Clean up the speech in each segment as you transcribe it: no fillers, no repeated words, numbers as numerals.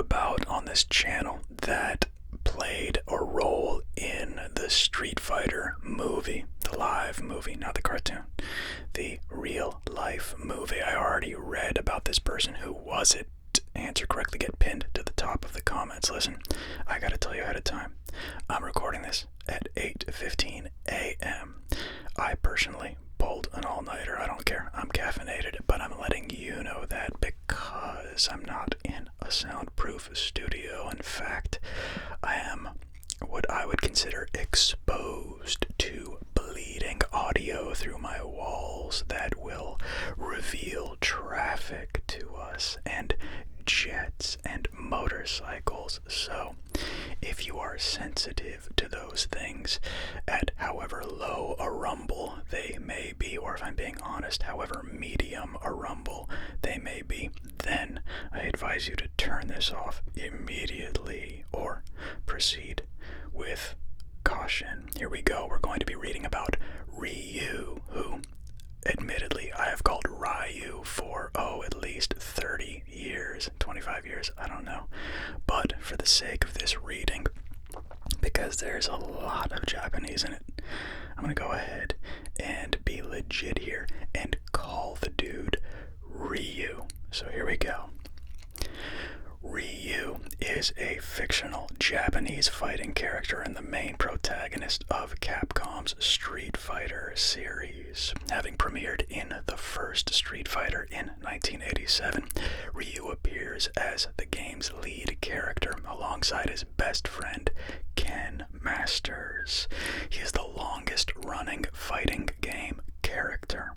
about on this channel that played a role in the Street Fighter movie, the live movie, not the cartoon, the real life movie. I already read about this person. Who was it? Answer correctly, get pinned to the top of the comments. Listen, I gotta tell you ahead of time, I'm recording this at 8:15 a.m. I personally pulled an all-nighter. I don't care. I'm caffeinated, but I'm letting you know that because I'm not in a soundproof studio. In fact, I am what I would consider exposed to bleeding audio through my walls that will reveal traffic to us and jets and motorcycles. So if you are sensitive to those things, at however low a rumble they may be, or if I'm being honest, however medium a rumble they may be, then I advise you to turn this off immediately or proceed with caution. Here we go. We're going to be reading about Ryu, who admittedly I have called Ryu for at least 30 years, 25 years, I don't know. But for the sake of this reading, because there's a lot of Japanese in it, I'm gonna go ahead and be legit here and call the dude Ryu. So here we go. Ryu is a fictional Japanese fighting character and the main protagonist of Capcom's Street Fighter series. Having premiered in the first Street Fighter in 1987, Ryu appears as the game's lead character alongside his best friend, Ken Masters. He is the longest-running fighting game character.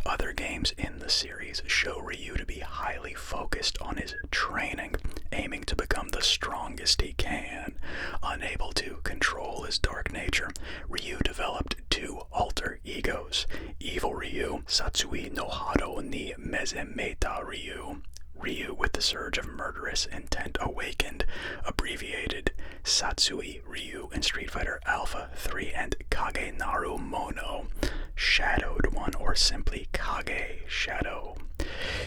Other games in the series show Ryu to be highly focused on his training, aiming to become the strongest he can. Unable to control his dark nature, Ryu developed two alter egos: Evil Ryu, Satsui no Hado ni Mezemeta Ryu, Ryu with the surge of murderous intent awakened, abbreviated Satsui Ryu in Street Fighter Alpha 3, and Kage Naru Mono, Shadowed One, or simply Kage Shadow.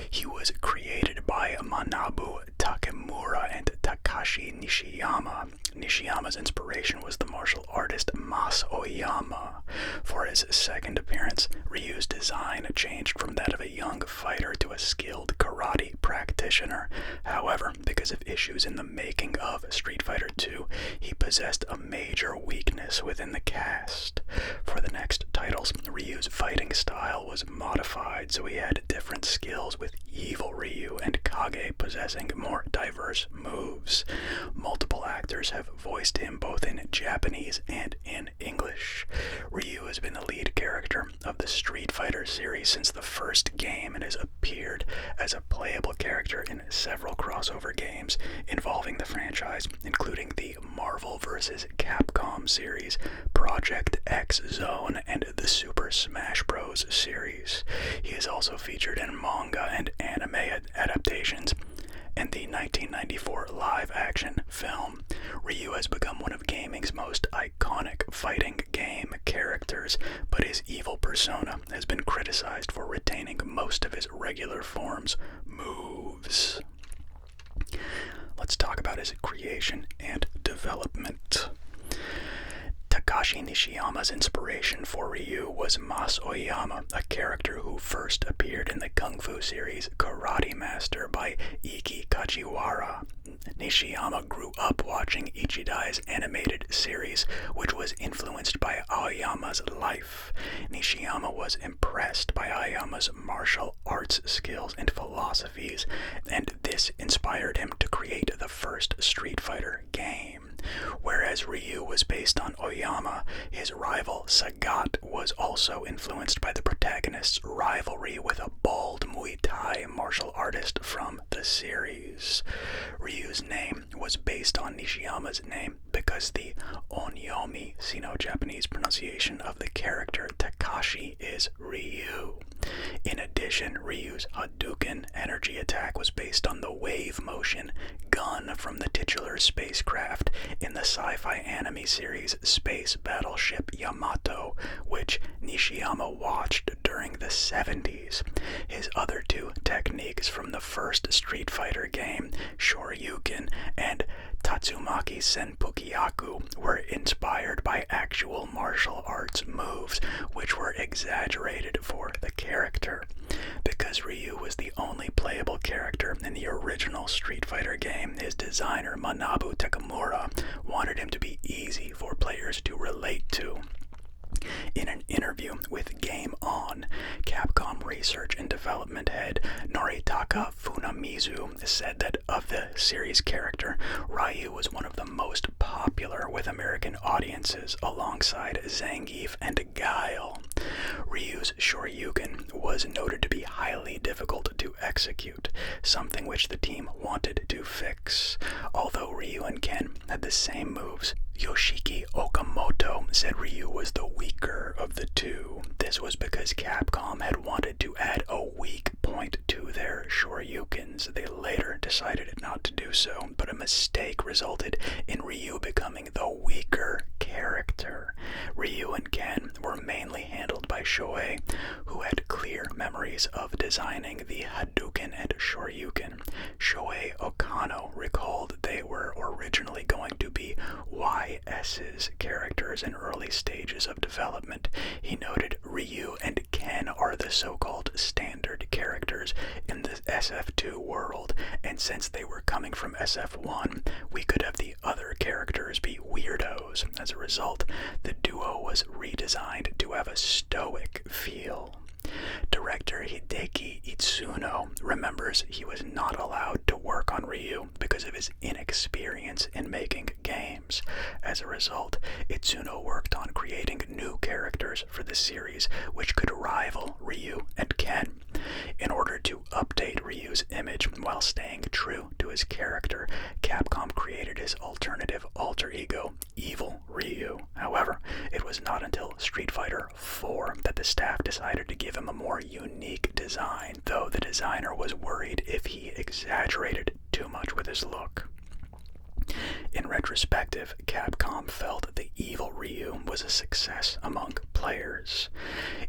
He was created by Manabu Takemura and Takashi Nishiyama. Nishiyama's inspiration was the martial artist Mas Oyama. For his second appearance, Ryu's design changed from that of a young fighter to a skilled karate practitioner. However, because of issues in the making of Street Fighter II, he possessed a major weakness within the cast. For the next titles, Ryu's fighting style was modified, so he had different skills, with Evil Ryu and Kage possessing more diverse moves. Multiple actors have voiced him both in Japanese and in English. Ryu has been the lead character of the Street Fighter series since the first game and has appeared as a playable character in several crossover games involving the franchise, including the Marvel vs. Capcom series, Project X Zone, and the Super Smash Bros. Series. He is also featured in manga and anime adaptations and the 1994 live-action film. Ryu has become one of gaming's most iconic fighting game characters, but his evil persona has been criticized for retaining most of his regular form's moves. Let's talk about his creation and development. Takashi Nishiyama's inspiration for Ryu was Mas Oyama, a character who first appeared in the Kung Fu series Karate Master by Iki Kajiwara. Nishiyama grew up watching Ichidai's animated series, which was influenced by Aoyama's life. Nishiyama was impressed by Aoyama's martial arts skills and philosophies, and this inspired him to create the first Street Fighter game. Whereas Ryu was based on Oyama, his rival Sagat was also influenced by the protagonist's rivalry with a bald Muay Thai martial artist from the series. Ryu's name was based on Nishiyama's name because the Onyomi Sino-Japanese pronunciation of the character Takashi is Ryu. In addition, Ryu's Hadouken energy attack was based on the wave motion gun from the titular spacecraft in the sci-fi anime series Space Battleship Yamato, which Nishiyama watched during the 70s. His other two techniques techniques from the first Street Fighter game, Shoryuken, and Tatsumaki Senpukyaku were inspired by actual martial arts moves, which were exaggerated for the character. Because Ryu was the only playable character in the original Street Fighter game, his designer Manabu Takamura wanted him to be easy for players to relate to. In an interview with Game On, Capcom research and development head Noritaka Funamizu said that of the series character, Ryu was one of the most popular with American audiences alongside Zangief and Guile. Ryu's Shoryuken was noted to be highly difficult to execute, something which the team wanted to fix. Although Ryu and Ken had the same moves, Yoshiki Okamoto said Ryu was the weaker of the two. This was because Capcom had wanted to add a weak point to their Shoryukens. They later decided not to do so, but a mistake resulted in Ryu becoming the weaker character. Ryu and Ken were mainly handled by Shoei, who had clear memories of designing the Hadouken and Shoryuken. Shoei Okano recalled they were originally going to be YS's characters in early stages of development. He noted Ryu and Ken are the so-called standard characters in the SF2 world, and since they were coming from SF1, we could have the other characters be weirdos. As a result, the duo was redesigned to have a stoic feel. Director Hideki Itsuno remembers he was not allowed to work on Ryu because of his inexperience in making games. As a result, Itsuno worked on creating new characters for the series which could rival Ryu and Ken. In order to update Ryu's image while staying true to his character, Capcom created his alternative alter ego, Evil Ryu. However, it was not until Street Fighter IV that the staff decided to give him a more unique design, though the designer was worried if he exaggerated too much with his look. In retrospective, Capcom felt the Evil Ryu was a success among players.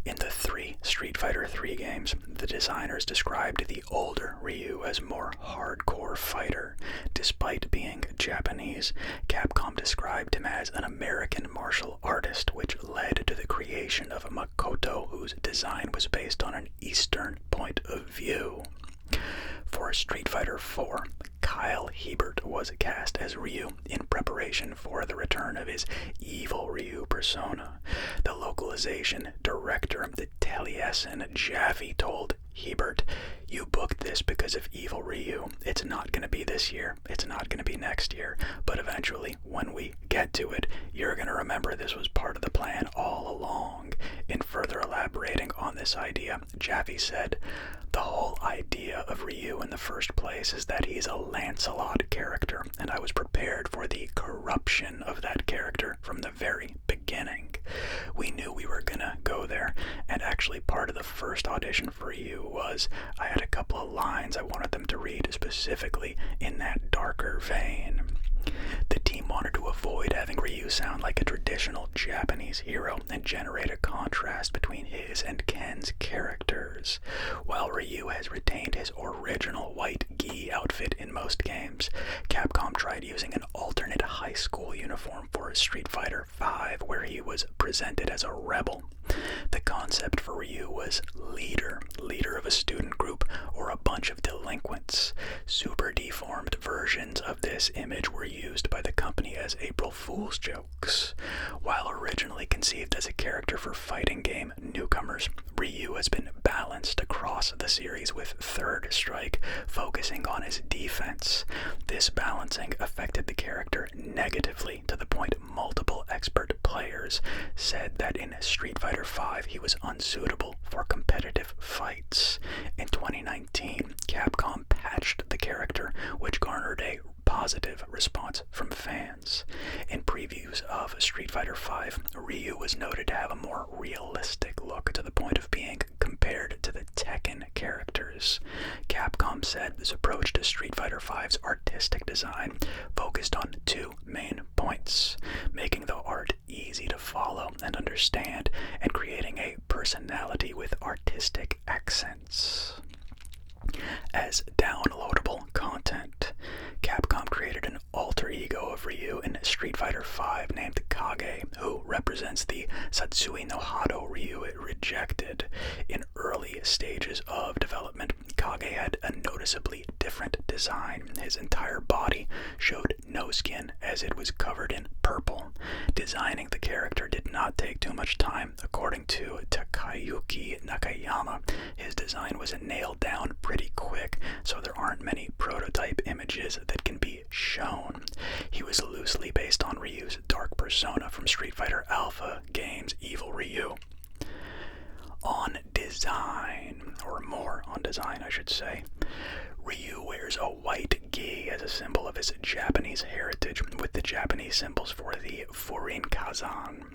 In the 3 Street Fighter III games, the designers described the older Ryu as more hardcore fighter. Despite being Japanese, Capcom described him as an American martial artist, which led to the creation of Makoto, whose design was based on an Eastern point of view. For Street Fighter IV, Kyle Hebert was cast as Ryu in preparation for the return of his Evil Ryu persona. The localization director, the Taliesin Javi, told Hebert, "You booked this because of Evil Ryu. It's not going to be this year, it's not going to be next year, but eventually, when we get to it, you're going to remember this was part of the plan all along." In further elaborating on this idea, Javi said, "The whole idea of Ryu in the first place is that he's a Lancelot character, and I was prepared for the corruption of that character from the very beginning. We knew we were gonna go there, and actually part of the first audition for Ryu was I had a couple of lines I wanted them to read specifically in that darker vein." The team wanted to avoid having Ryu sound like a traditional Japanese hero and generate a contrast between his and Ken's characters. While Ryu has retained his original white gi outfit in most games, Capcom tried using an alternate high school uniform for Street Fighter V, where he was presented as a rebel. The concept for Ryu was leader of a student group, or a bunch of delinquents. Super deformed versions of this image were used by the company as April Fool's jokes. While originally conceived as a character for fighting game newcomers, Ryu has been balanced across the series with Third Strike, focusing on his defense. This balancing affected the character negatively to the point multiple expert players said that in Street Fighter V he was unsuitable for competitive fights. In 2019, Capcom patched the character, which garnered a positive response from fans. In previews of Street Fighter V, Ryu was noted to have a more realistic look, to the point of being compared to the Tekken characters. Capcom said this approach to Street Fighter V's artistic design focused on 2 main points: making the art easy to follow and understand, and creating a personality with artistic accents. as downloadable content. Capcom created an alter ego of Ryu in Street Fighter V named Kage, who represents the Satsui no Hado Ryu it rejected. In early stages of development, Kage had a noticeably different design. His entire body showed no skin as it was covered in purple. Designing the character did not take too much time. According to Takayuki Nakayama, his design was nailed down pretty quick, so there aren't many prototype images that can be shown. He was loosely based on Ryu's dark persona from Street Fighter Alpha games Evil Ryu. On design, or more on design I should say, Ryu wears a white gi as a symbol of his Japanese heritage, with the Japanese symbols for the Furin Kazan,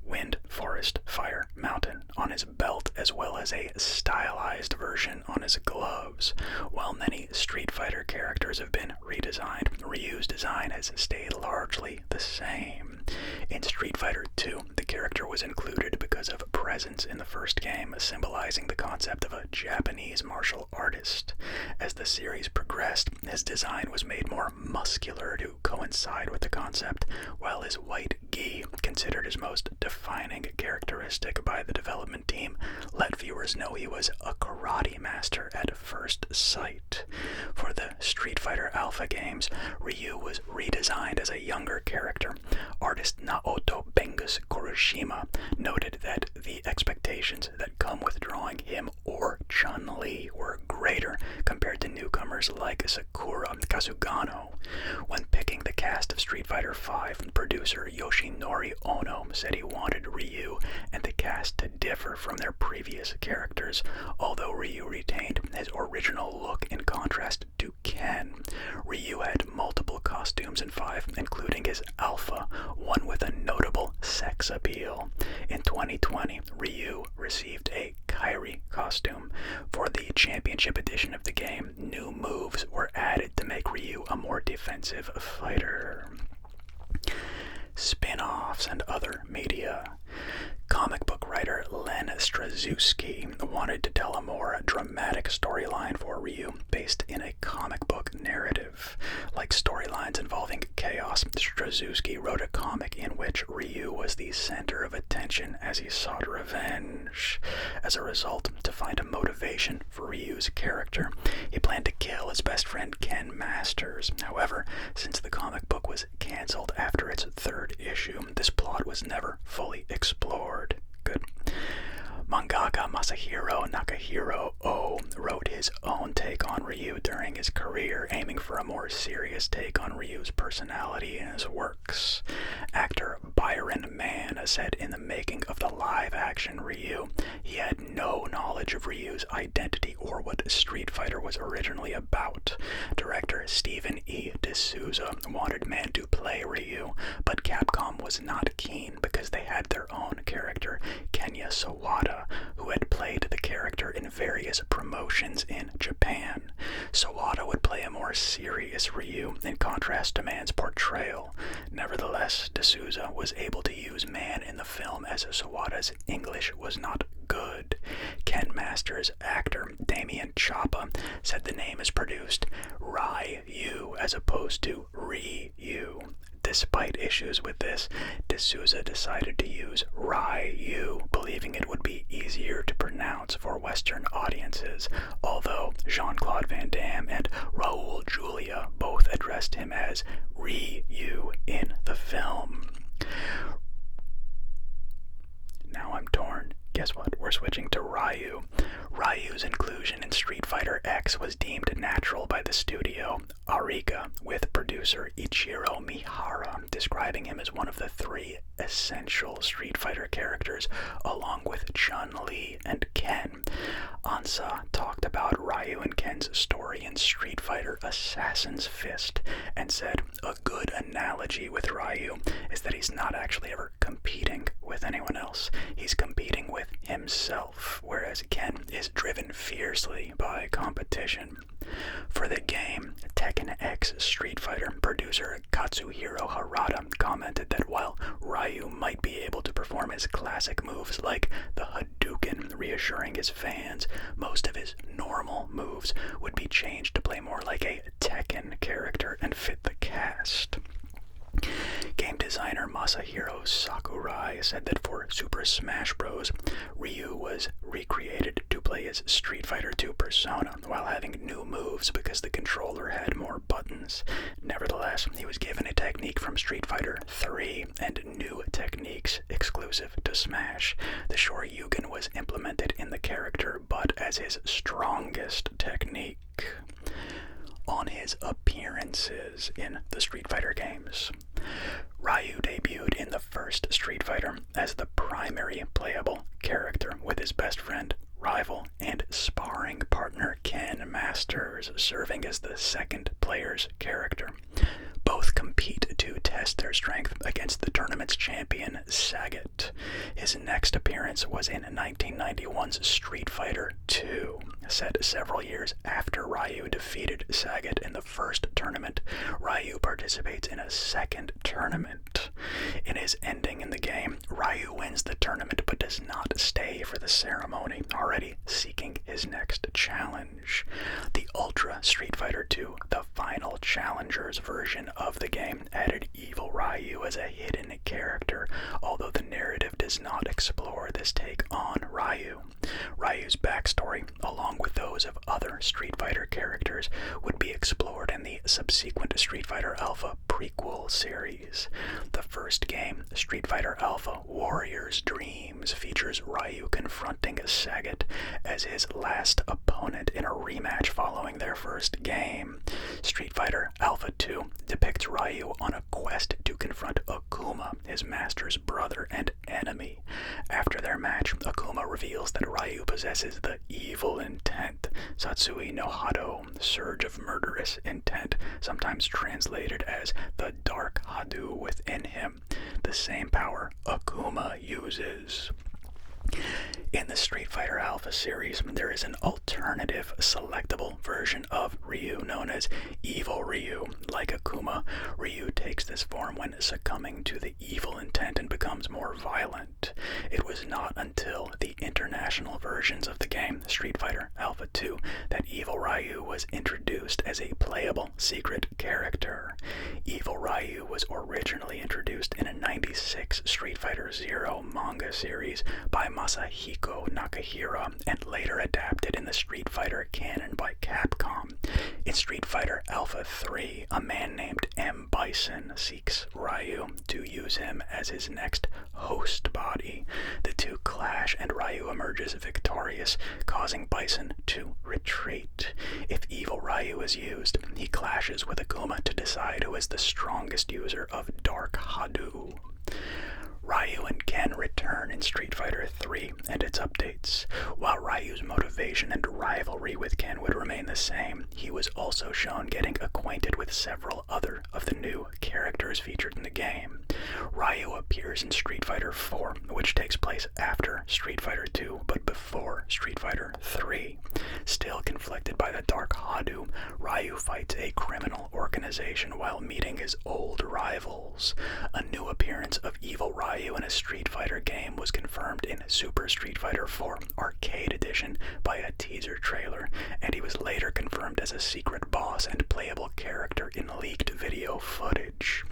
wind, forest, fire, mountain, on his belt, as well as a stylized version on his gloves. While many Street Fighter characters have been redesigned, Ryu's design has stayed largely the same. In Street Fighter II, the character was included because of presence in the first game, symbolizing the concept of a Japanese martial artist. As the series progressed, his design was made more muscular to coincide with the concept, while his white gi, considered his most defining characteristic by the development team, let viewers know he was a karate master at first sight. For the Street Fighter Alpha games, Ryu was redesigned as a younger character. Artist Naoto Bengus Kuroshima noted that the expectations that come with drawing him or Chun-Li were greater compared to newcomers like Sakura Kasugano. When picking the cast of Street Fighter V, producer Yoshinori Ono said he wanted Ryu and the cast to differ from their previous characters, although Ryu retained his original look in contrast to Ken. Ryu had multiple costumes in 5, including his Alpha, one with a notable sex appeal. In 2020, Ryu received a Kairi costume. For the championship edition of the game, new moves were added to make Ryu a more defensive fighter. Spin-offs and other media. Comic book writer Len Strazewski wanted to tell a more dramatic storyline for Ryu based in a comic book narrative. Like storylines involving chaos, Strazewski wrote a comic in which Ryu was the center of attention as he sought revenge. As a result, to find a motivation for Ryu's character, he planned to kill his best friend Ken Masters. However, since the comic book was cancelled after its 3rd issue, this plot was never fully explored. Good. Mangaka Masahiro Nakahiro wrote his own take on Ryu during his career, aiming for a more serious take on Ryu's personality in his works. Actor Byron Mann said in the making of the live-action Ryu, he had no knowledge of Ryu's identity or what Street Fighter was originally about. Director Stephen E. D'Souza wanted Mann to play Ryu, but Capcom was not keen because they had their own character, Kenya Sawada, who had played the character in various promotions in Japan. Sawada would play a more serious Ryu in contrast to Mann's portrayal. Nevertheless, D'Souza was able to use Mann in the film as Sawada's English was not good. Ken Masters' actor Damien Chapa said the name is pronounced Ryu as opposed to Ryu. Despite issues with this, D'Souza decided to use Ryu, believing it would be easier to pronounce for Western audiences, although Jean-Claude Van Damme and Raul Julia both addressed him as Ryu in the film. Now I'm torn. Guess what? We're switching to Ryu. Ryu's inclusion in Street Fighter X was deemed natural by the studio Arika, with producer Ichiro Mihara describing him as one of the 3 essential Street Fighter characters, along with Chun-Li and Ken. Ansa talked about Ryu and Ken's story in Street Fighter Assassin's Fist and said, a good analogy with Ryu is that he's not actually ever competing with anyone else. He's competing with himself, whereas Ken is driven fiercely by competition. For the game, Tekken X Street Fighter producer Katsuhiro Harada commented that while Ryu might be able to perform his classic moves like the Hadouken, reassuring his fans, most of his normal moves would be changed to play more like a Tekken character and fit the cast. Game designer Masahiro Sakurai said that for Super Smash Bros., Ryu was recreated to play his Street Fighter II persona while having new moves because the controller had more buttons. Nevertheless, he was given a technique from Street Fighter III and new techniques exclusive to Smash. The Shoryuken was implemented in the character, but as his strongest technique. On his appearances in the Street Fighter games, Ryu debuted in the first Street Fighter as the primary playable character, with his best friend, rival, and sparring partner Ken Masters serving as the second player's character. Both compete to test their strength against the tournament's champion, Sagat. His next appearance was in 1991's Street Fighter II, set several years after Ryu defeated Sagat in the first tournament. Ryu participates in a second tournament. In his ending in the game, Ryu wins the tournament but does not stay for the ceremony, already seeking his next challenge. The Ultra Street Fighter II, the final challengers version of the game, added Evil Ryu as a hidden character, although the narrative does not explore this take on Ryu. Ryu's backstory, along with those of other Street Fighter characters, would be explored in the subsequent Street Fighter Alpha prequel series. The first game, Street Fighter Alpha Warrior's Dreams, features Ryu confronting Sagat as his last opponent in a rematch following their first game. Street Fighter Alpha 2 depicts Ryu on a quest to confront Akuma, his master's brother and enemy. After their match, Akuma reveals that Ryu possesses the evil intent, Satsui no Hado, surge of murderous intent, sometimes translated as the dark Hado within him, the same power Akuma uses. In the Street Fighter Alpha series, there is an alternative selectable version of Ryu known as Evil Ryu. Like Akuma, Ryu takes this form when succumbing to the evil intent and becomes more violent. It was not until the international versions of the game, Street Fighter Alpha 2, that Evil Ryu was introduced as a playable secret character. Evil Ryu was originally introduced in a 96 Street Fighter Zero manga series by Masahiko Nakahira and later adapted in the Street Fighter canon by Capcom. In Street Fighter Alpha 3, a man named M. Bison seeks Ryu to use him as his next host body. The two clash and Ryu emerges victorious, causing Bison to retreat. If Evil Ryu is used, he clashes with Akuma to decide who is the strongest user of Dark Hado. Ryu and Ken return in Street Fighter III and its updates. While Ryu's motivation and rivalry with Ken would remain the same, he was also shown getting acquainted with several other of the new characters featured in the game. Ryu appears in Street Fighter IV, which takes place after Street Fighter II but before Street Fighter III. Still conflicted by the Dark Hado, Ryu fights a criminal organization while meeting his old rivals. A new appearance of Evil Ryu in a Street Fighter game was confirmed in Super Street Fighter IV Arcade Edition by a teaser trailer, and he was later confirmed as a secret boss and playable character in leaked video footage.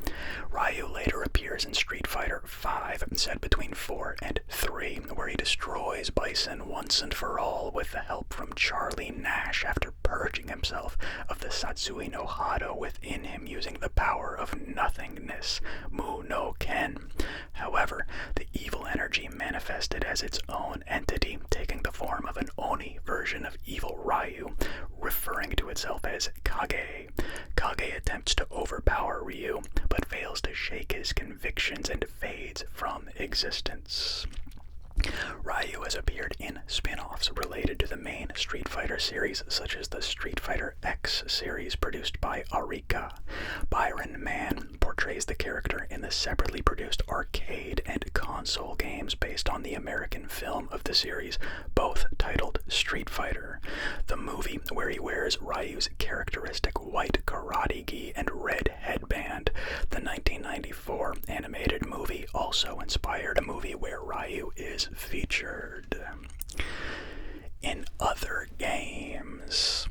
Ryu later appears in Street Fighter V, set between 4 and 3, where he destroys Bison once and for all with the help from Charlie Nash after purging himself of the Satsui no Hado within him using the power of nothingness, Mu no Ken. However, the evil energy manifested as its own entity, taking the form of an Oni version of Evil Ryu, referring to itself as Kage. Kage attempts to overpower Ryu, but fails to shake his convictions and fades from existence. Ryu has appeared in spin-offs related to the main Street Fighter series, such as the Street Fighter X series produced by Arika. Byron Mann portrays the character in the separately produced arcade and console game Ryu's characteristic white karate gi and red headband. The 1994 animated movie also inspired a movie where Ryu is featured. In other games,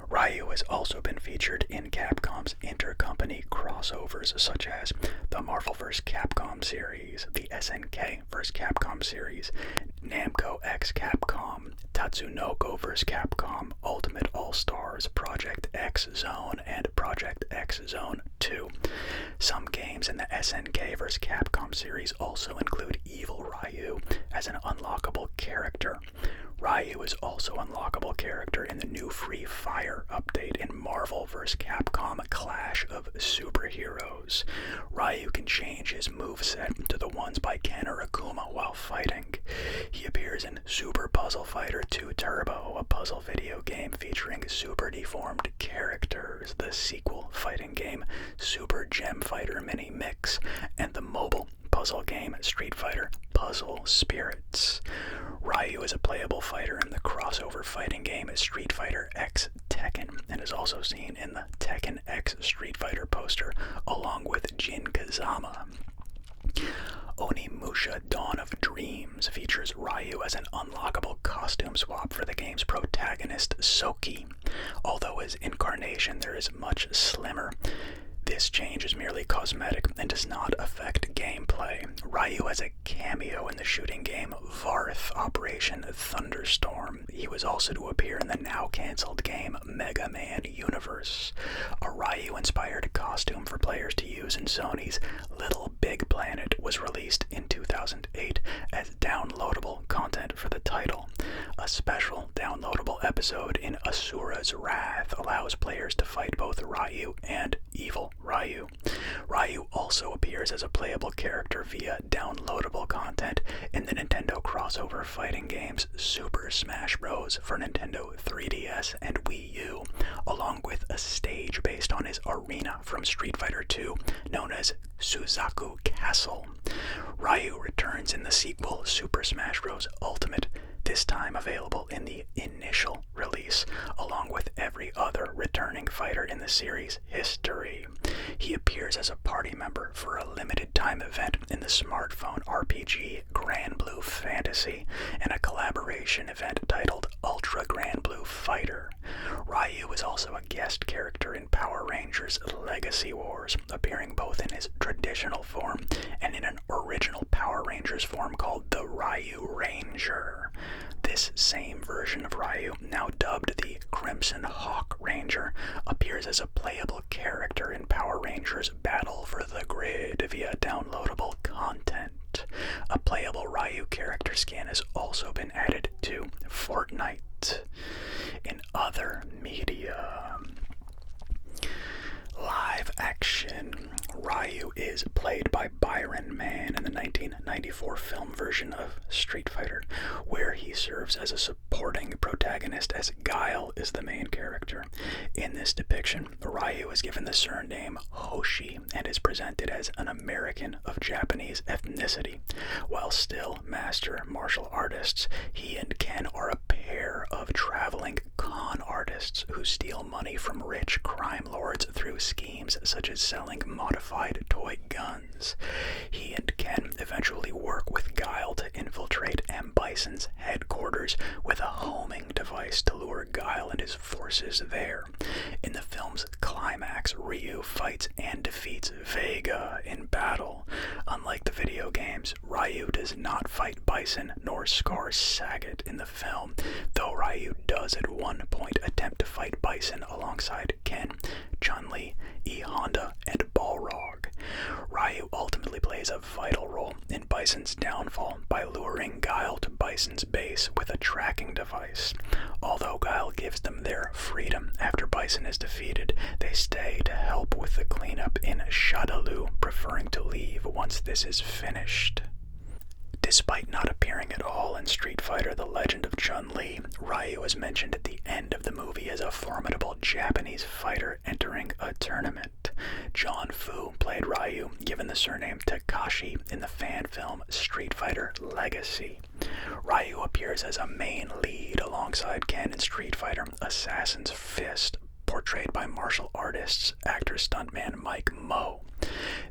Ryu has also been featured in Capcom's intercompany crossovers such as the Marvel vs. Capcom series, the SNK vs. Capcom series, Namco x Capcom, Tatsunoko vs. Capcom, Ultimate All-Stars, Project X Zone, and Project X Zone 2. Some games in the SNK vs. Capcom series also include Evil Ryu as an unlockable character. Ryu is also an unlockable character in the new Free Fire update in Marvel vs. Capcom Clash of Superheroes. Ryu can change his moveset to the ones by Ken or Akuma while fighting. He appears in Super Puzzle Fighter 2 Turbo, a puzzle video game featuring super deformed characters, the sequel fighting game Super Gem Fighter Mini Mix, and the mobile puzzle game Street Fighter Puzzle Spirits. Ryu is a playable fighter in the crossover fighting game Street Fighter X Tekken, and is also seen in the Tekken X Street Fighter poster along with Jin Kazama. Onimusha Dawn of Dreams features Ryu as an unlockable costume swap for the game's protagonist Soki. Although his incarnation there is much slimmer, this change is merely cosmetic and does not affect gameplay. Ryu has a cameo in the shooting game Varth Operation Thunderstorm. He was also to appear in the now-cancelled game Mega Man Universe. A Ryu-inspired costume for players to use in Sony's Little Big Planet was released in 2008 as downloadable content for the title. A special downloadable episode in Asura's Wrath allows players to fight both Ryu and Evil Ryu. Ryu also appears as a playable character via downloadable content in the Nintendo crossover fighting games Super Smash Bros. For Nintendo 3DS and Wii U, along with a stage based on his arena from Street Fighter 2 known as Suzaku Castle. Ryu returns in the sequel Super Smash Bros. Ultimate, this time available in the initial release, along with every other returning fighter in the series' history. He appears as a party member for a limited time event in the smartphone RPG Grand Blue Fantasy and a collaboration event titled Ultra Grand Blue Fighter. Ryu is also a guest character in Power Rangers Legacy Wars, appearing both in his traditional form and in an original Power Rangers form called the Ryu Ranger. This same version of Ryu, now dubbed the Crimson Hawk Ranger, appears as a playable character in Power Rangers Battle for the Grid via downloadable content. A playable Ryu character skin has also been added to Fortnite. In other media, live action, Ryu is played by Byron Mann in the 1994 film version of Street Fighter, where he serves as a supporting protagonist as Guile is the main character. In this depiction, Ryu is given the surname Hoshi and is presented as an American of Japanese ethnicity. While still master martial artists, he and Ken are a pair of traveling con artists who steal money from rich crime lords through schemes such as selling modified toy guns. He and Ken eventually work with Guile to infiltrate M. Bison's headquarters with a homing device to lure Guile and his forces there. In the film's climax, Ryu fights and defeats Vega in battle. Unlike the video games, Ryu does not fight Bison nor Scar Sagat in the film, though Ryu does at one point attempt to fight Bison alongside Ken, Chun-Li, E. Honda, and Balrog. Ryu ultimately plays a vital role in Bison's downfall by luring Guile to Bison's base with a tracking device. Although Guile gives them their freedom after Bison is defeated, they stay to help with the cleanup in Shadaloo, preferring to leave once this is finished. Despite not appearing at all in Street Fighter: The Legend of Chun-Li, Ryu is mentioned at the end of the movie as a formidable Japanese fighter entering a tournament. John Fu played Ryu, given the surname Takashi in the fan film Street Fighter Legacy. Ryu appears as a main lead alongside Ken in Street Fighter Assassin's Fist, portrayed by martial artists, actor stuntman Mike Moe.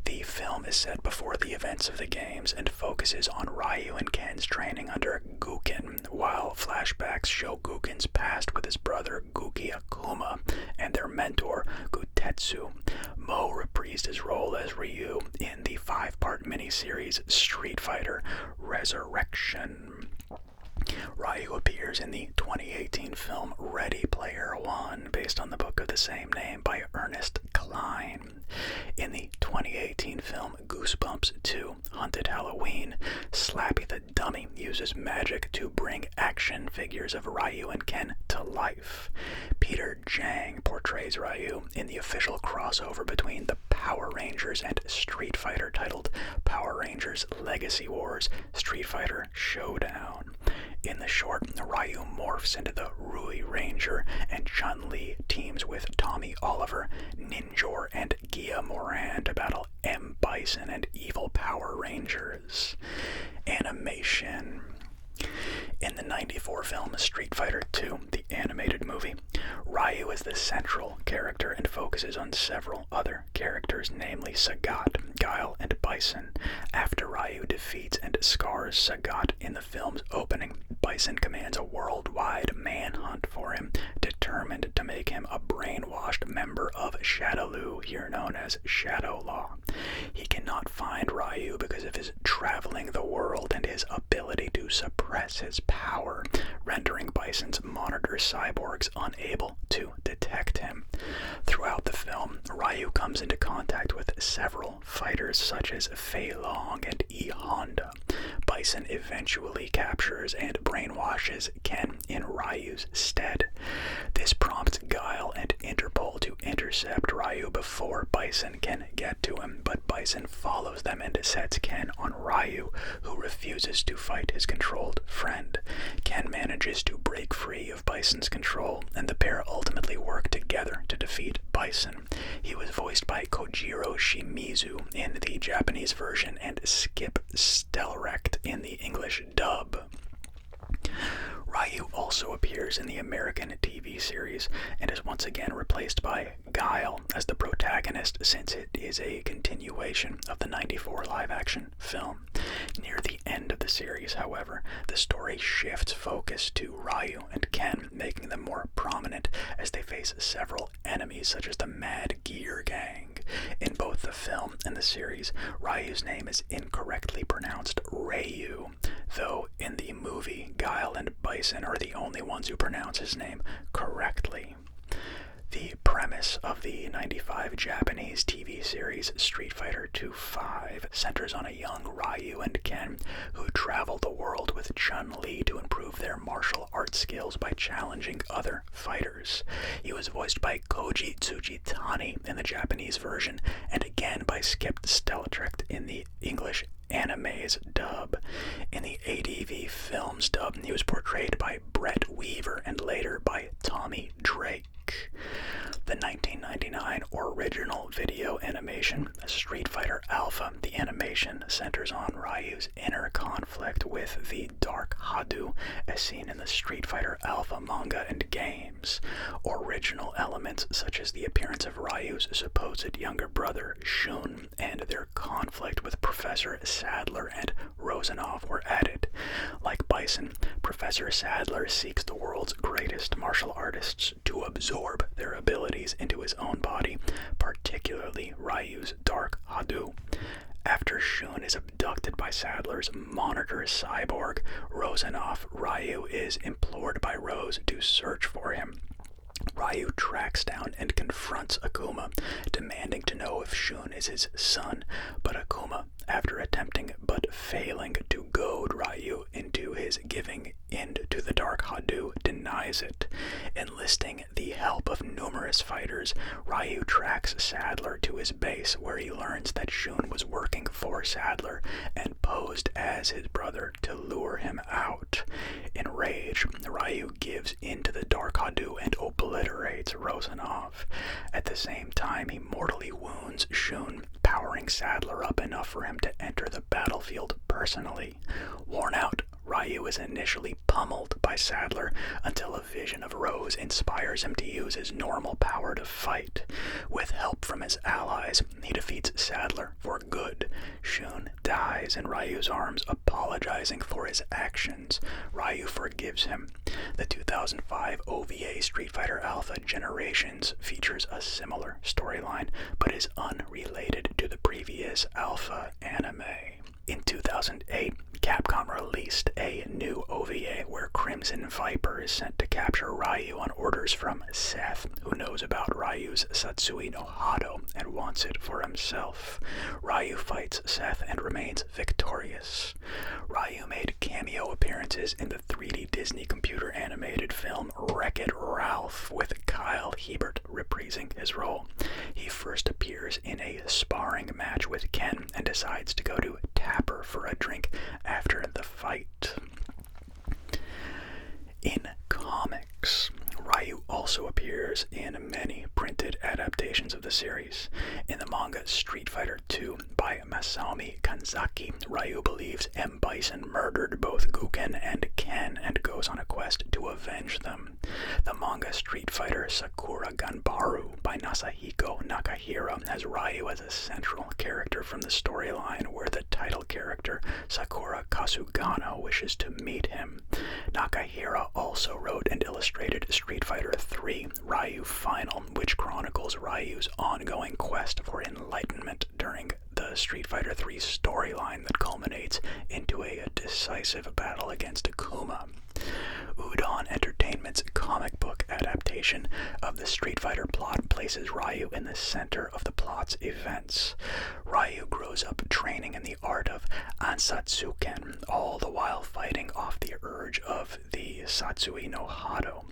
The film is set before the events of the games and focuses on Ryu and Ken's training under Guken, while flashbacks show Guken's past with his brother Guki Akuma and their mentor Gutetsu. Moe reprised his role as Ryu in the 5-part miniseries Street Fighter Resurrection. Ryu appears in the 2018 film Ready Player One, based on the book of the same name by Ernest Cline. In the 2018 film Goosebumps 2 Haunted Halloween, Slappy the Dummy uses magic to bring action figures of Ryu and Ken to life. Peter Jang portrays Ryu in the official crossover between the Power Rangers and Street Fighter titled Power Rangers Legacy Wars Street Fighter Showdown. In the short, Ryu morphs into the Rui Ranger, and Chun-Li teams with Tommy Oliver, Ninjor, and Gia Moran to battle M. Bison and evil Power Rangers. Animation. In the 94 film Street Fighter II, the animated movie, Ryu is the central character and focuses on several other characters, namely Sagat, Guile, and Bison. After Ryu defeats and scars Sagat in the film's opening, Bison commands a worldwide manhunt for him, determined to make him a brainwashed member of Shadaloo, here known as Shadow Law. He cannot find Ryu because of his traveling the world and his ability to suppress his power, rendering Bison's monitor cyborgs unable to detect him. Throughout the film, Ryu comes into contact with several fighters such as Fei Long and E. Honda. Bison eventually captures and brainwashes Ken in Ryu's stead. This prompts Guile and Interpol to intercept Ryu before Bison can get to him, but Bison follows them and sets Ken on Ryu, who refuses to fight his controlled friend. Ken manages to break free of Bison's control, and the pair ultimately work together to defeat Bison. He was voiced by Kojiro Shimizu in the Japanese version and Skip Stelrecht in the English dub. Ryu also appears in the American TV series and is once again replaced by Guile as the protagonist, since it is a continuation of the 94 live-action film. Near the end of the series, however, the story shifts focus to Ryu and Ken, making them more prominent as they face several enemies such as the Mad Gear Gang. In both the film and the series, Ryu's name is incorrectly pronounced Ryu, though in the movie, Guile and Bison are the only ones who pronounce his name correctly. The premise of the 95 Japanese TV series Street Fighter II 5 centers on a young Ryu and Ken who travel the world with Chun-Li to improve their martial arts skills by challenging other fighters. He was voiced by Koji Tsujitani in the Japanese version and again by Skip Stelrecht in the English anime's dub. In the ADV film's dub, he was portrayed by Brett Weaver and later by Tommy Drake. The 1999 original video animation Street Fighter Alpha, the animation centers on Ryu's inner conflict with the Dark Hadu as seen in the Street Fighter Alpha manga and games. Original elements such as the appearance of Ryu's supposed younger brother Shun and their conflict with Professor Sadler and Rosanov were added. Like Bison, Professor Sadler seeks the world's greatest martial artists to absorb their abilities into his own body, particularly Ryu's Dark Hadu. After Shun is abducted by Sadler's monitor cyborg, Rosanov, Ryu is implored by Rose to search for him. Ryu tracks down and confronts Akuma, demanding to know if Shun is his son, but Akuma, after attempting but failing to goad Ryu into his giving in to the Dark Hadu, denies it. Enlisting the help of numerous fighters, Ryu tracks Sadler to his base, where he learns that Shun was working for Sadler and posed as his brother to lure him out. Enraged, Ryu gives in to the Dark Hadu and obliterates Rosanov. At the same time, he mortally wounds Shun, powering Sadler up enough for him to enter the battlefield personally. Worn out, Ryu is initially pummeled by Sadler until a vision of Rose inspires him to use his normal power to fight. With help from his allies, he defeats Sadler for good. Shun dies in Ryu's arms, apologizing for his actions. Ryu forgives him. The 2005 OVA Street Fighter Alpha Generations features a similar storyline, but is unrelated to the previous Alpha anime. In 2008, Capcom released a new OVA where Crimson Viper is sent to capture Ryu on orders from Seth, who knows about Ryu's Satsui no Hado and wants it for himself. Ryu fights Seth and remains victorious. Ryu made cameo appearances in the 3D Disney computer animated film Wreck-It Ralph, with Kyle Hebert reprising his role. He first appears in a sparring match with Ken and decides to go to Tapper for a drink after the fight. In comics, Ryu also appears in many printed adaptations of the series. In the manga Street Fighter II by Masami Kanzaki, Ryu believes M. Bison murdered both Guken and Ken and goes on a quest to avenge them. The manga Street Fighter Sakura Ganbaru by Masahiko Nakahira has Ryu as a central character from the storyline, where the title character Sakura Kasugano wishes to meet him. Nakahira also wrote and illustrated Street Fighter III Ryu Final, which chronicles Ryu's ongoing quest for enlightenment during the Street Fighter III storyline that culminates into a decisive battle against Akuma. Udon Entertainment's comic book adaptation of the Street Fighter plot places Ryu in the center of the plot's events. Ryu grows up training in the art of Ansatsuken, all the while fighting off the urge of the Satsui no Hado.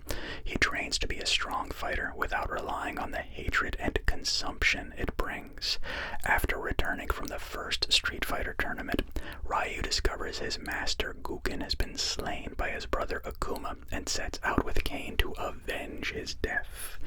He trains to be a strong fighter without relying on the hatred and consumption it brings. After returning from the first Street Fighter tournament, Ryu discovers his master Guken has been slain by his brother Akuma and sets out with Kane to avenge his death.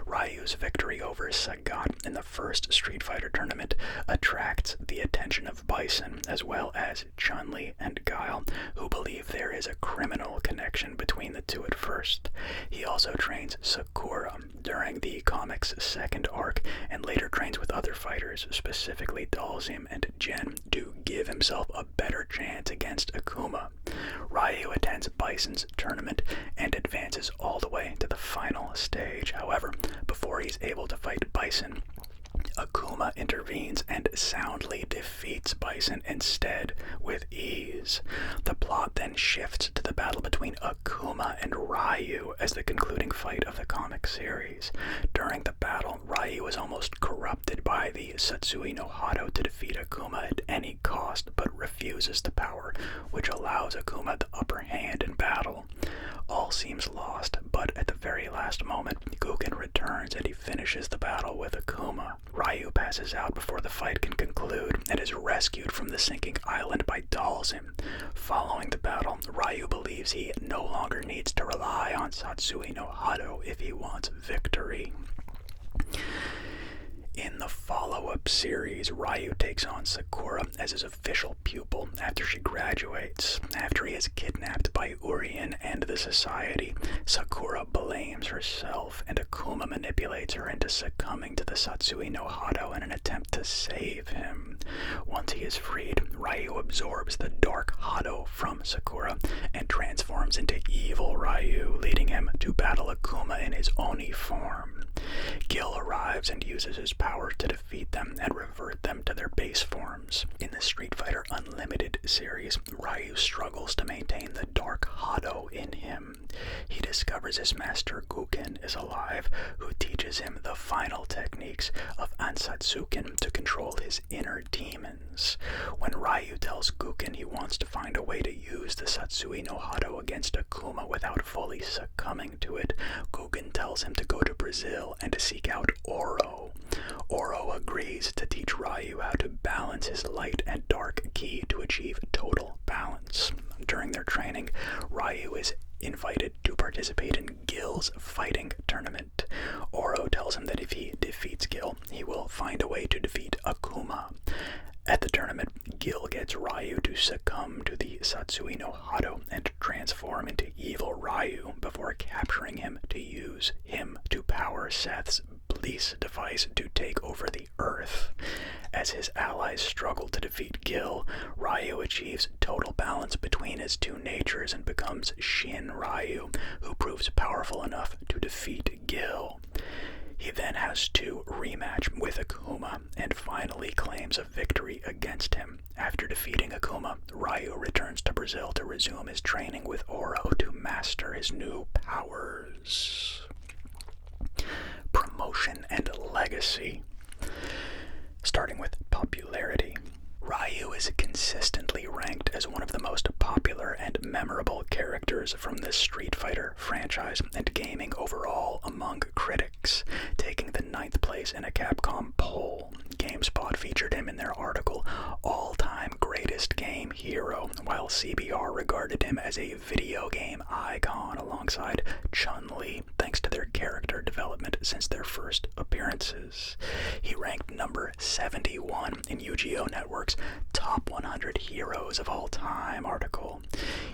Ryu's victory over Sagat in the first Street Fighter tournament attracts the attention of Bison, as well as Chun-Li and Guile, who believe there is a criminal connection between the two at first. He also trains Sakura during the comic's second arc, and later trains with other fighters, specifically Dalsim and Jin, to give himself a better chance against Akuma. Ryu attends Bison's tournament and advances all the way to the final stage. However, before he's able to fight Bison, Akuma intervenes and soundly defeats Bison instead with ease. The plot then shifts to the battle between Akuma and Ryu as the concluding fight of the comic series. During the battle, Ryu is almost corrupted by the Satsui no Hado to defeat Akuma at any cost, but refuses the power, which allows Akuma the upper hand in battle. All seems lost, but at the very last moment, Guken returns and he finishes the battle with Akuma. Ryu passes out before the fight can conclude and is rescued from the sinking island by Dalsim. Following the battle, Ryu believes he no longer needs to rely on Satsui no Hado if he wants victory. In the follow-up series, Ryu takes on Sakura as his official pupil after she graduates. After he is kidnapped by Urien and the Society, Sakura blames herself, and Akuma manipulates her into succumbing to the Satsui no Hado in an attempt to save him. Once he is freed, Ryu absorbs the Dark Hado from Sakura and transforms into evil Ryu, leading him to battle Akuma in his Oni form. Gil arrives and uses his power to defeat them and revert them to their base forms. In the Street Fighter Unlimited series, Ryu struggles to maintain the Dark Hado in him. He discovers his master Guken is alive, who teaches him the final techniques of Ansatsuken to control his inner demons. When Ryu tells Guken he wants to find a way to use the Satsui no Hado against Akuma without fully succumbing to it, Guken tells him to go to Brazil and to seek out Oro. Oro agrees to teach Ryu how to balance his light and dark ki to achieve total balance. During their training, Ryu is invited to participate in Gil's fighting tournament. Oro tells him that if he defeats Gil, he will find a way to defeat Akuma. At the tournament, Gil gets Ryu to succumb to the Satsui no Hado and transform into evil Ryu before capturing him to use him to power Seth's peace device to take over the Earth. As his allies struggle to defeat Gil, Ryu achieves total balance between his two natures and becomes Shin Ryu, who proves powerful enough to defeat Gil. He then has to rematch with Akuma and finally claims a victory against him. After defeating Akuma, Ryu returns to Brazil to resume his training with Oro to master his new powers. Promotion and legacy. Starting with popularity. Ryu is consistently ranked as one of the most popular and memorable characters from the Street Fighter franchise and gaming overall among critics, taking the 9th place in a Capcom poll. GameSpot featured him in their article, All-Time Greatest Game Hero, while CBR regarded him as a video game icon alongside Chun-Li, thanks to their character development since their first appearances. He ranked number 71 in Yu-Gi-Oh! Network's Top 100 Heroes of All Time article.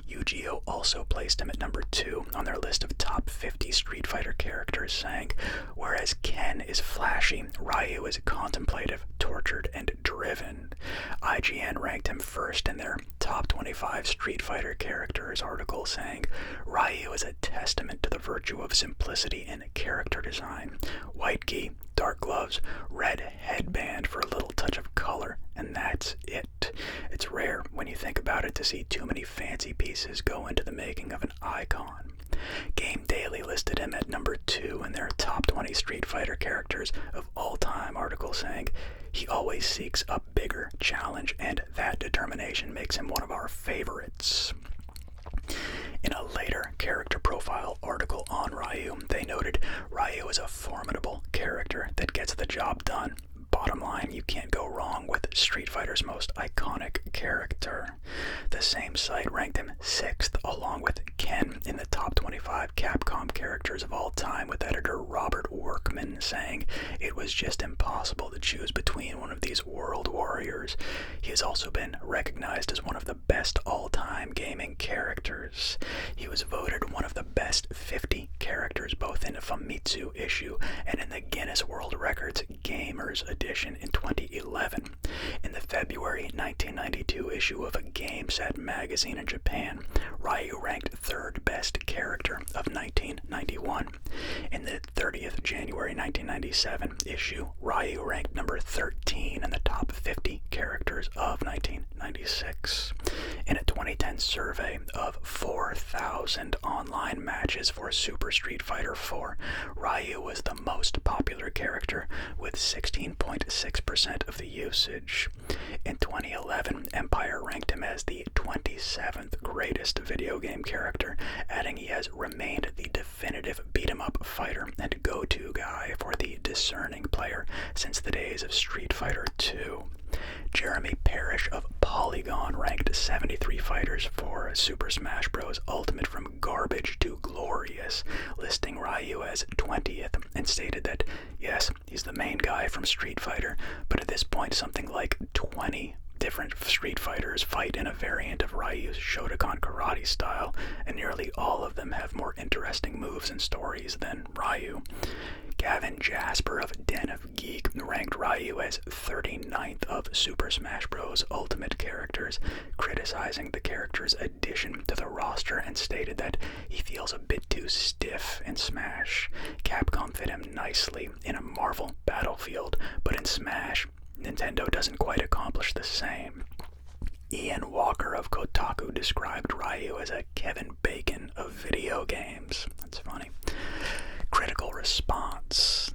Yu-Gi-Oh! Also placed him at number 2 on their list of top 50 Street Fighter characters, saying, whereas Ken is flashy, Ryu is contemplative, tortured, and driven. IGN ranked him first in their Top 25 Street Fighter Characters article, saying, Ryu is a testament to the virtue of simplicity in character design. White gi, dark gloves, red headband for a little touch of color, and that's it. It's rare, when you think about it, to see too many fancy pieces go into the making of an icon. Game Daily listed him at number 2 in their Top 20 Street Fighter Characters of All Time article, saying, he always seeks a bigger challenge, and that determination makes him one of our favorites. In a later character profile article on Ryu, they noted, Ryu is a formidable character that gets the job done. Bottom line, you can't go wrong with Street Fighter's most iconic character. The same site ranked him 6th along with Ken in the top 25 Capcom characters of all time, with editor Robert Workman saying it was just impossible to choose between one of these world warriors. He has also been recognized as one of the best all-time gaming characters. He was voted one of the best 50 characters both in a Famitsu issue and in the Guinness World Records Gamers edition in 2011. In the February 1992 issue of a Game Set magazine in Japan, Ryu ranked 3rd best character of 1991. In the 30th January 1997 issue, Ryu ranked number 13 in the top 50 characters of 1996. In a 2010 survey of 4,000 online matches for Super Street Fighter 4, Ryu was the most popular character with 16.6% of the usage. In 2011, Empire ranked him as the 27th greatest video game character, adding he has remained the definitive beat-em-up fighter and go-to guy for the discerning player since the days of Street Fighter II. Jeremy Parrish of Polygon ranked 73 fighters for Super Smash Bros. Ultimate from garbage to glorious, listing Ryu as 20th, and stated that, yes, he's the main guy from Street Fighter, but at this point something like 20 different Street Fighters fight in a variant of Ryu's Shotokan karate style, and nearly all of them have more interesting moves and stories than Ryu. Gavin Jasper of Den of Geek ranked Ryu as 39th of Super Smash Bros. Ultimate characters, criticizing the character's addition to the roster and stated that he feels a bit too stiff in Smash. Capcom fit him nicely in a Marvel Battlefield, but in Smash, Nintendo doesn't quite accomplish the same. Ian Walker of Kotaku described Ryu as a Kevin Bacon of video games. That's funny. Critical response.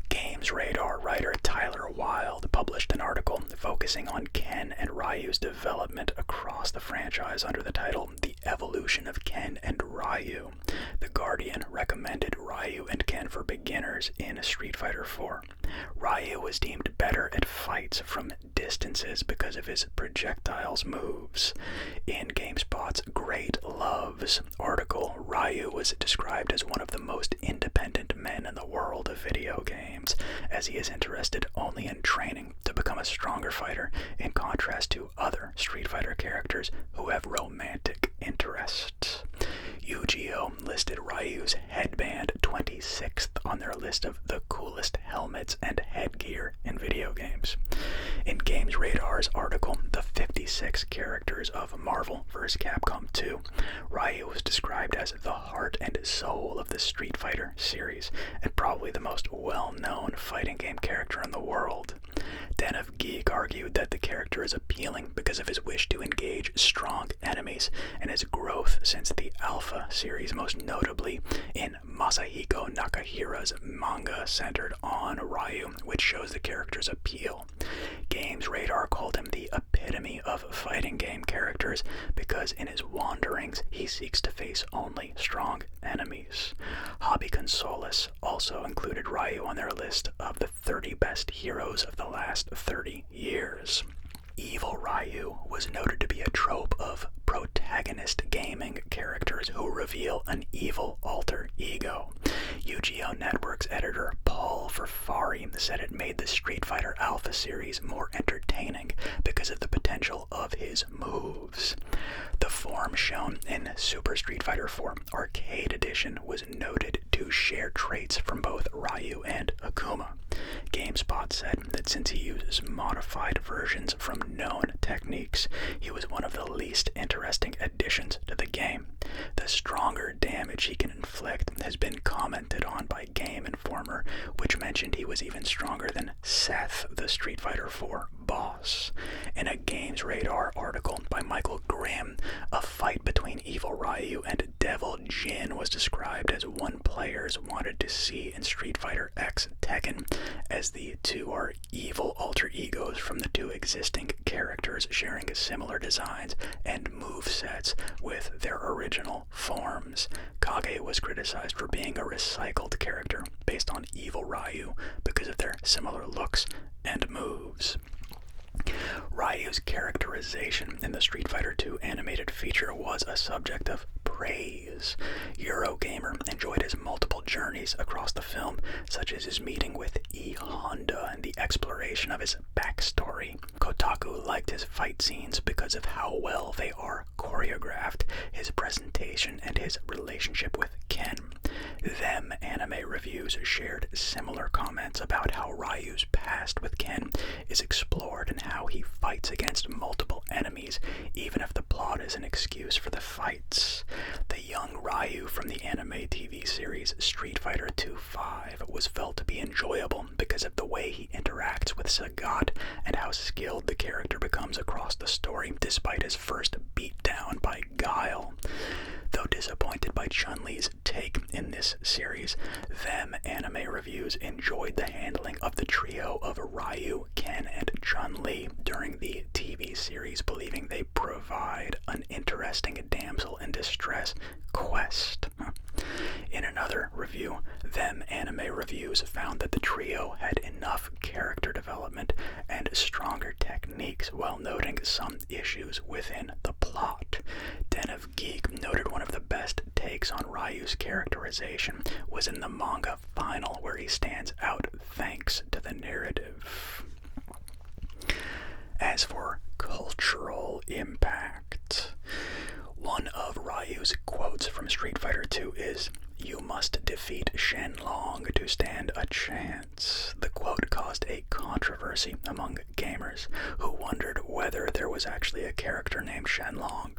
Games Radar writer Tyler Wilde published an article focusing on Ken and Ryu's development across the franchise under the title The Evolution of Ken and Ryu. The Guardian recommended Ryu and Ken for beginners in Street Fighter 4. Ryu was deemed better at fights from distances because of his projectiles moves. In GameSpot's Great Loves article, Ryu was described as one of the most independent men in the world of video games, as he is interested only in training to become a stronger fighter, in contrast to other Street Fighter characters who have romantic interests. Yu-Gi-Oh! Listed Ryu's headband 26th on their list of the coolest outfits and headgear in video games. In Games Radar's article, The 56 Characters of Marvel vs. Capcom 2, Ryu was described as the heart and soul of the Street Fighter series, and probably the most well-known fighting game character in the world. Den of Geek argued that the character is appealing because of his wish to engage strong enemies and his growth since the Alpha series, most notably in Masahiko Nakahira's manga centered on Ryu, which shows the character's appeal. Games Radar called him the epitome of fighting game characters because in his wanderings he seeks to face only strong enemies. Hobby Consoles also included Ryu on their list of the 30 best heroes of the last 30 years. Evil Ryu was noted to be a trope of protagonist gaming characters who reveal an evil alter ego. Yu-Gi-Oh! Network's editor Paul Verfari said it made the Street Fighter Alpha series more entertaining because of the potential of his moves. The form shown in Super Street Fighter 4 Arcade Edition was noted to share traits from both Ryu and Akuma. GameSpot said that since he uses modified versions from known techniques, he was one of the least interesting additions to the game. The stronger damage he can inflict has been commented on by Game Informer, which mentioned he was even stronger than Seth, the Street Fighter 4 boss. In a Games Radar article by Michael Grimm, a fight between Evil Ryu and Devil Jin was described as one players wanted to see in Street Fighter X Tekken, as the two are evil alter egos from the two existing characters sharing similar designs and movesets with their original forms. Kage was criticized for being a recycled character based on Evil Ryu because of their similar looks and moves. Ryu's characterization in the Street Fighter 2 animated feature was a subject of praise. Eurogamer enjoyed his multiple journeys across the film, such as his meeting with E. Honda and the exploration of his backstory. Kotaku liked his fight scenes because of how well they are choreographed, his presentation, and his relationship with Ken. Them Anime Reviews shared similar comments about how Ryu's past with Ken is explored and how he fights against multiple enemies, even if the plot is an excuse for the fights. The young Ryu from the anime TV series Street Fighter 2-5 was felt to be enjoyable because of the way he interacts with Sagat and how skilled the character becomes across the story despite his first beatdown by Guile. Though disappointed by Chun-Li's take in this series, Them Anime Reviews enjoyed the handling of the trio of Ryu, Ken, and Chun-Li during the TV series, believing they provide an interesting damsel in distress quest. In another review, Them Anime Reviews found that the trio had enough character development and stronger techniques while noting some issues within the plot. Den of Geek noted one of the best takes on Ryu's characterization was in the manga final, where he stands out thanks to the narrative. As for cultural impact, one of Ryu's quotes from Street Fighter 2 is, "You must defeat Shenlong to stand a chance." The quote caused a controversy among gamers who wondered whether there was actually a character named Shenlong.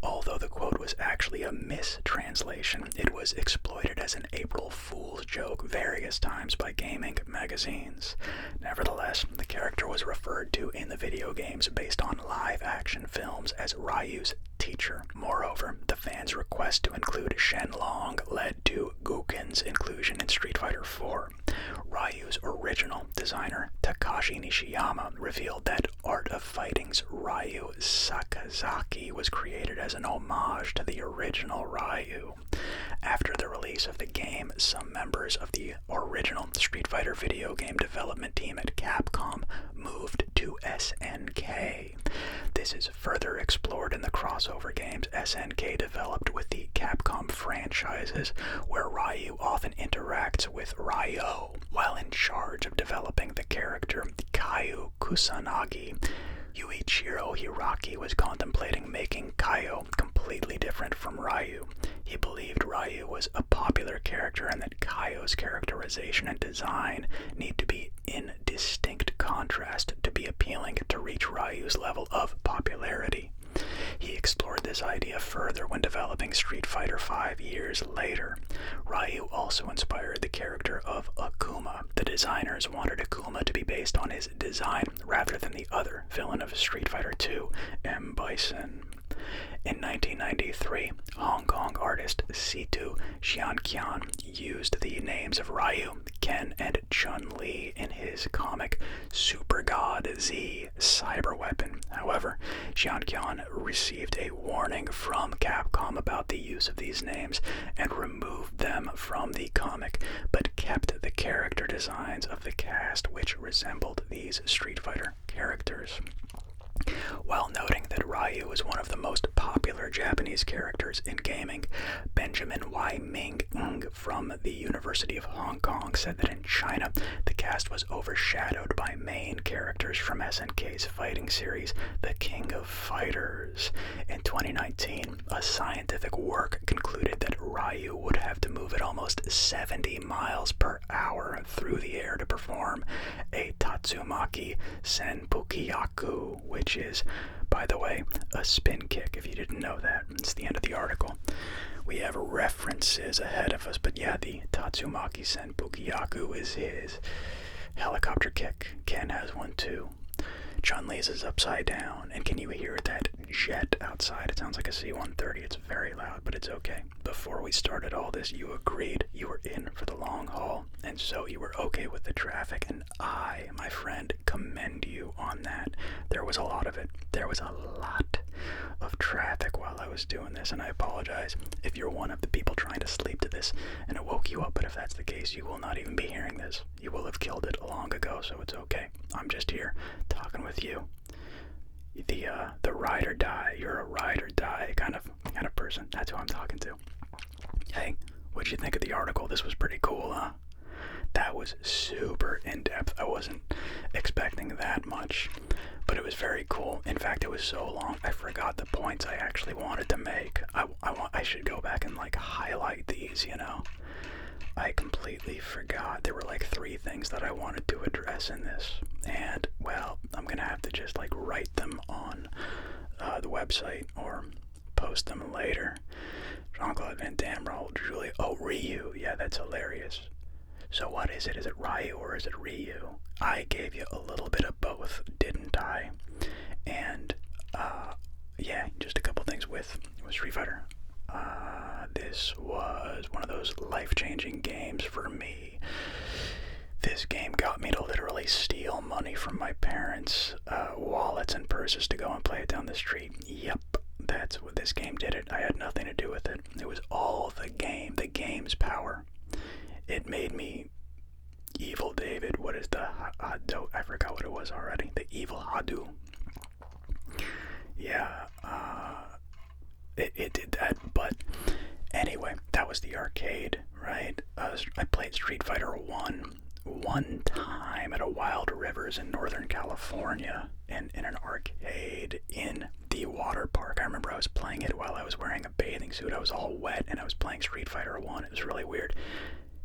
Although the quote was actually a mistranslation, it was exploited as an April Fool's joke various times by gaming magazines. Nevertheless, the character was referred to in the video games based on live-action films as Ryu's teacher. Moreover, the fans' request to include Shenlong led to Guken's inclusion in Street Fighter 4. Ryu's original designer, Takashi Nishiyama, revealed that Art of Fighting's Ryu Sakazaki was created as an homage to the original Ryu. After the release of the game, some members of the original Street Fighter video game development team at Capcom moved to SNK. This is further explored in the crossover games SNK developed with the Capcom franchises, where Ryu often interacts with Ryo. While in charge of developing the character Kyu Kusanagi, Yuichiro Hiraki was contemplating making Kyo completely different from Ryu. He believed Ryu was a popular character and that Kyo's characterization and design need to be Ryu's level of popularity. He explored this idea further when developing Street Fighter 5 years later. Ryu also inspired the character of Akuma. The designers wanted Akuma to be based on his design rather than the other villain of Street Fighter 2, M. Bison. In 1993, Hong Kong artist Situ Xianqian used the names of Ryu, Ken, and Chun-Li in his comic Super God Z Cyber Weapon. However, Xianqian received a warning from Capcom about the use of these names and removed them from the comic, but kept the character designs of the cast, which resembled these Street Fighter characters. While noting that Ryu was one of the most popular Japanese characters in gaming, Benjamin Y. Ming from the University of Hong Kong said that in China, the cast was overshadowed by main characters from SNK's fighting series, The King of Fighters. In 2019, a scientific work concluded that Ryu would have to move at almost 70 miles per hour through the air to perform a Tatsumaki Senpukiyaku, which is, by the way, a spin kick, if you didn't know that. It's the end of the article. We have references ahead of us, but yeah, the Tatsumaki Senpukiyaku is his helicopter kick. Ken has one too. Chun-Li's is upside down, and can you hear that jet outside? It sounds like a C-130. It's very loud, but it's okay. Before we started all this, you agreed you were in for the long haul, and so you were okay with the traffic, and I, my friend, commend you on that. There was a lot of it. There was a lot of traffic while I was doing this, and I apologize if you're one of the people trying to sleep to this and it woke you up, but if that's the case, you will not even be hearing this. You will have killed it long ago, so it's okay. I'm just here talking with you. The ride or die. You're a ride or die kind of person. That's who I'm talking to. Hey, what'd you think of the article? This was pretty cool, huh? That was super in-depth. I wasn't expecting that much, but it was very cool. In fact, it was so long, I forgot the points I actually wanted to make. I should go back and highlight these, I completely forgot. There were 3 things that I wanted to address in this, and well, I'm gonna have to just write them on the website or post them later. Jean-Claude Van Damme, Raul Julia. Oh, Ryu. Yeah, that's hilarious. So what is it? Is it Ryu or is it Ryu? I gave you a little bit of both, didn't I? And yeah, just a couple things with Street Fighter. This was one of those life-changing games for me. This game got me to literally steal money from my parents' wallets and purses to go and play it down the street. Yep, that's what this game did. I had nothing to do with it. It was all the game's power. It made me Evil David. What is the Hado? I forgot what it was already. The Evil Hadu. Yeah, it did that, but anyway, that was the arcade, right? I played Street Fighter 1 one time at a Wild Rivers in Northern California in an arcade in the water park. I remember I was playing it while I was wearing a bathing suit. I was all wet and I was playing Street Fighter 1. It was really weird.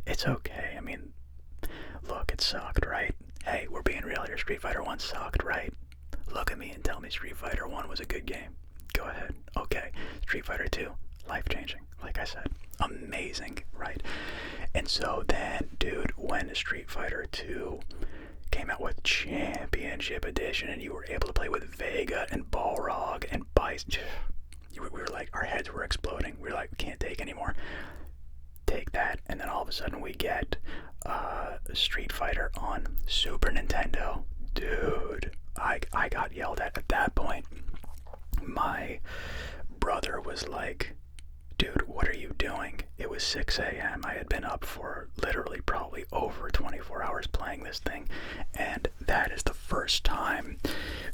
It's okay. I mean, look, it sucked, right? Hey, we're being real here. Street Fighter 1 sucked, right? Look at me and tell me Street Fighter 1 was a good game. Go ahead. Okay. Street Fighter 2, life-changing, like I said. Amazing, right? And so then, dude, when Street Fighter 2 came out with Championship Edition and you were able to play with Vega and Balrog and Bison, we were like, our heads were exploding. We were like, we can't take anymore. Take that, and then all of a sudden we get Street Fighter on Super Nintendo. Dude, I got yelled at that point. My brother was like, dude, what are you doing? It was 6 a.m. I had been up for literally probably over 24 hours playing this thing, and that is the first time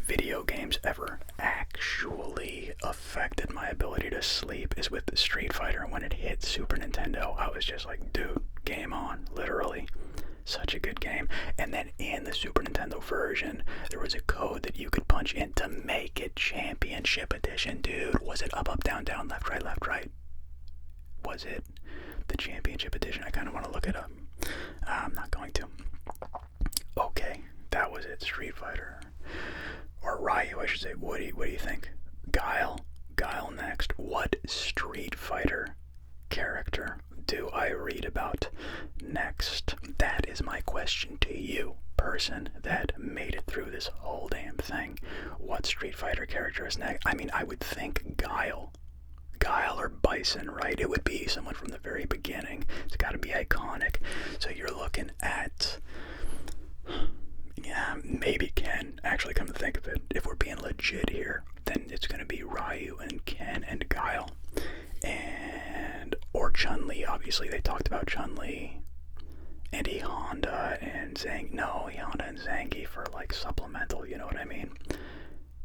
video games ever actually affected my ability to sleep is with the Street Fighter. When it hit Super Nintendo, I was just like, dude, game on, literally. Such a good game. And then in the Super Nintendo version, there was a code that you could punch in to make it Championship Edition. Dude, was it up, up, down, down, left, right? Was it the Championship Edition? I kind of want to look it up. I'm not going to. Okay, that was it. Street Fighter. Or Ryu, I should say. What do you think? Guile next. What Street Fighter character do I read about next? That is my question to you, person that made it through this whole damn thing. What Street Fighter character is next? I mean, I would think Guile or Bison, right? It would be someone from the very beginning. It's got to be iconic. So you're looking at, yeah, maybe Ken. Actually, come to think of it, if we're being legit here, then it's going to be Ryu and Ken and Guile. Or Chun-Li, obviously. They talked about Chun-Li and E-Honda and E-Honda and Zangief for like supplemental, you know what I mean?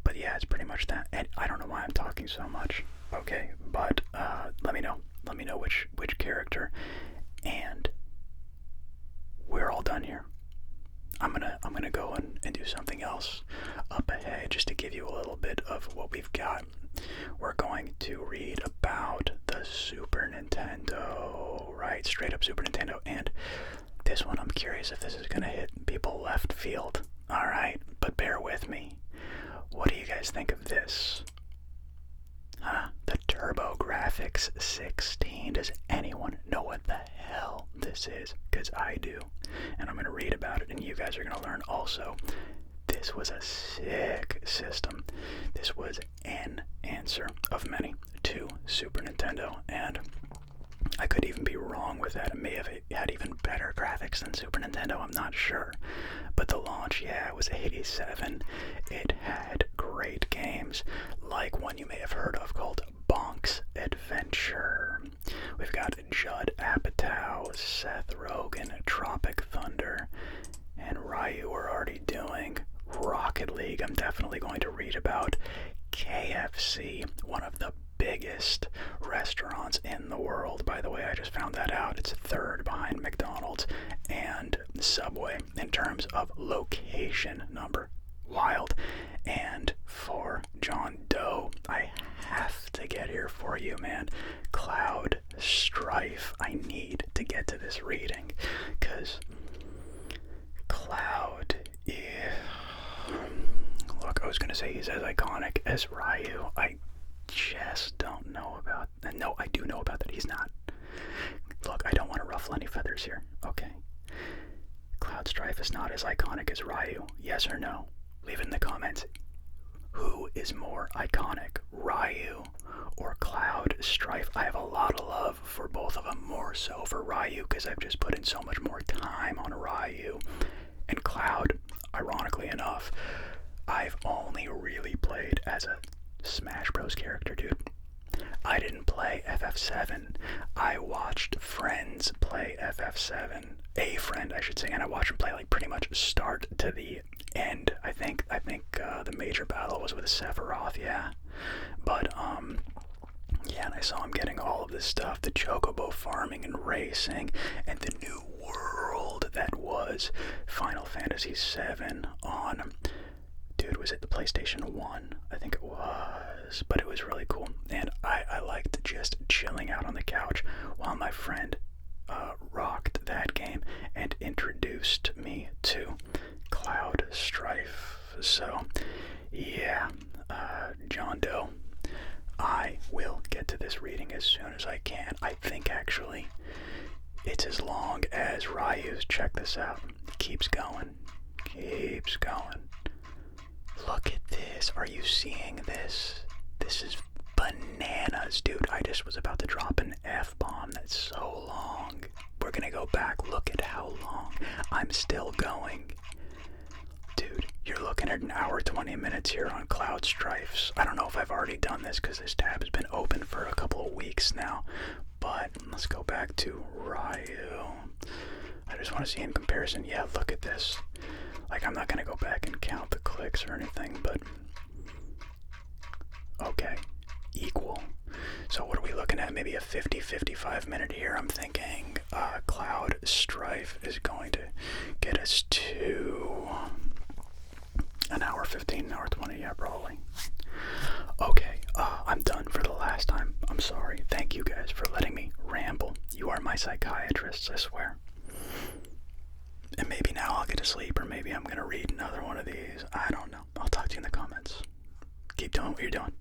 But yeah, it's pretty much that. And I don't know why I'm talking so much. Okay, but let me know. Let me know which character. And we're all done here. I'm gonna go and do something else up ahead just to give you a little bit of what we've got. We're going to read about the Super Nintendo, right? Straight up Super Nintendo. And this one, I'm curious if this is gonna hit people left field. Alright, but bear with me. What do you guys think of this? Huh? The TurboGrafx 16. Does anyone know what the hell this is? Because I do. And I'm going to read about it, and you guys are going to learn also. This was a sick system. This was an answer of many to Super Nintendo, and I could even be wrong with that. It may have had even better graphics than Super Nintendo, I'm not sure. But the launch, yeah, it was 87. It had great games, like one you may have heard of called Bonk's Adventure. We've got Judd Apatow, Seth Rogen, Tropic Thunder, and Ryu. We're already doing Rocket League. I'm definitely going to read about KFC, one of the biggest restaurants in the world. By the way, I just found that out. It's third behind McDonald's and Subway in terms of location number. Wild. And for John Doe, I have to get here for you, man. Cloud Strife. I need to get to this reading because Cloud is... Look, I was going to say he's as iconic as Ryu. I just don't know about... No, I do know about that. He's not. Look, I don't want to ruffle any feathers here. Okay. Cloud Strife is not as iconic as Ryu. Yes or no? Leave it in the comments. Who is more iconic, Ryu or Cloud Strife? I have a lot of love for both of them, more so for Ryu because I've just put in so much more time on Ryu. And Cloud, ironically enough, I've only really played as a Smash Bros character, dude. I didn't play FF7. I watched friends play FF7. A friend, I should say, and I watched him play like pretty much start to the end. I think the major battle was with Sephiroth, yeah. But yeah, and I saw him getting all of this stuff, the chocobo farming and racing, and the new world that was Final Fantasy VII on, dude, was it the PlayStation 1? I think it was, but it was really cool. And I liked just chilling out on the couch while my friend rocked that game and introduced me to Cloud Strife. So, yeah, John Doe, I will get to this reading as soon as I can. I think, actually, it's as long as Ryu's. Check this out. Keeps going. Keeps going. Look at this. Are you seeing this? This is bananas, dude. I just was about to drop an F-bomb. That's so long. We're gonna go back. Look at how long. I'm still going. Dude, you're looking at an hour, 20 minutes here on Cloud Strifes. I don't know if I've already done this because this tab has been open for a couple of weeks now. But let's go back to Ryu. I just want to see in comparison. Yeah, look at this. Like, I'm not going to go back and count the clicks or anything, but... Okay. Equal. So what are we looking at? Maybe a 50-55 minute here. I'm thinking Cloud Strife is going to get us to an hour 15, an hour 20, yeah, probably. Okay, I'm done for the last time. I'm sorry. Thank you guys for letting me ramble. You are my psychiatrists, I swear. And maybe now I'll get to sleep, or maybe I'm going to read another one of these. I don't know. I'll talk to you in the comments. What are you doing?